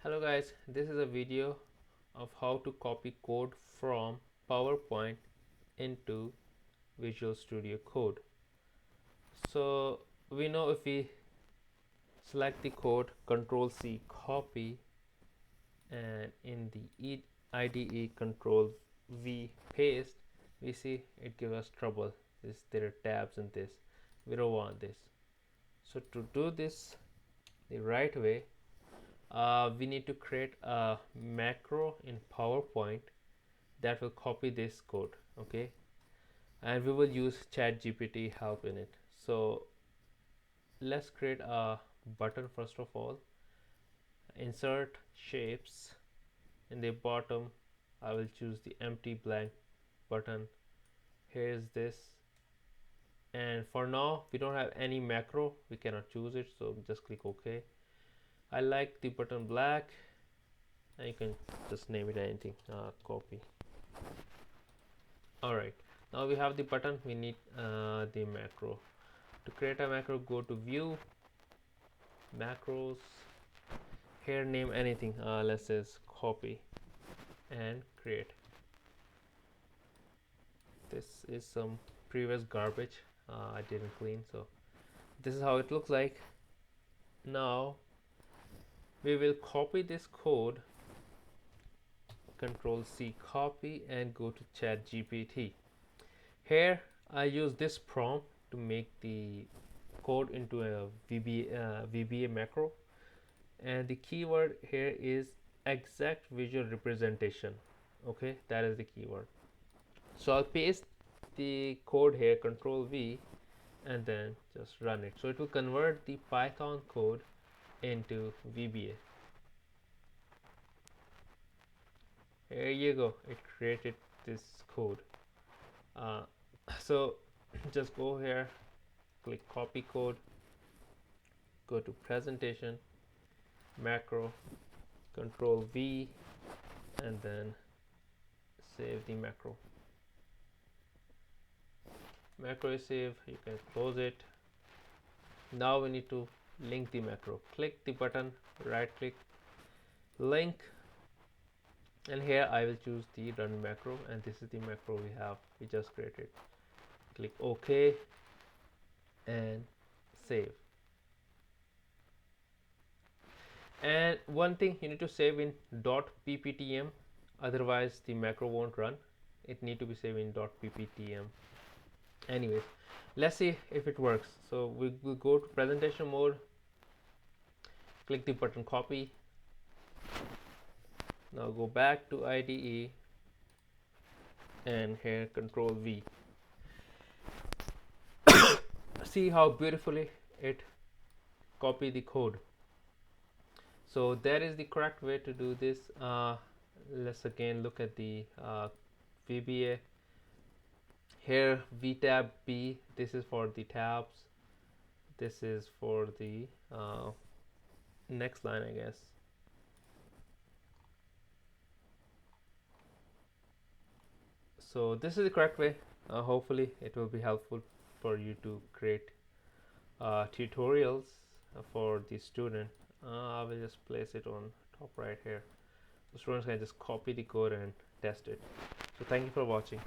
Hello guys, this is a video of how to copy code from PowerPoint into Visual Studio Code. So we know if we select the code, Control C copy, and in the IDE Control V paste, we see it gives us trouble. There are tabs in this. We don't want this. So to do this the right way, we need to create a macro in PowerPoint that will copy this code, okay, and we will use ChatGPT help in it. So let's create a button. First of all, insert shapes. In the bottom I will choose the empty blank button. Here's this, and for now we don't have any macro, we cannot choose it, so just click OK. I like the button black, and you can just name it anything, copy. Alright, now we have the button, we need the macro. To create a macro, go to view, macros, here name anything, let's say copy, and create. This is some previous garbage I didn't clean, so this is how it looks like. Now we will copy this code, Control C copy, and go to ChatGPT. Here I use this prompt to make the code into a VBA macro, and the keyword here is exact visual representation. Okay, that is the keyword. So I'll paste the code here, Control V, and then just run it. So it will convert the Python code into VBA. Here you go, it created this code. So just go here, click copy code, go to presentation, macro, Control V, and then save the macro. Macro is saved, you can close it. Now we need to link the macro. Click the button, right click, link, and here I will choose the run macro, and this is the macro we just created. Click OK and save. And one thing, you need to save in .pptm, otherwise the macro won't run. It need to be saved in .pptm. Anyways, let's see if it works. So we will go to presentation mode, click the button copy. Now go back to IDE, and here Control V. See how beautifully it copy the code. So that is the correct way to do this. Let's again look at the VBA. Here vbTab B, this is for the tabs, this is for the next line, I guess. So this is the correct way. Hopefully it will be helpful for you to create tutorials for the student. I will just place it on top right here. The students can just copy the code and test it. So thank you for watching.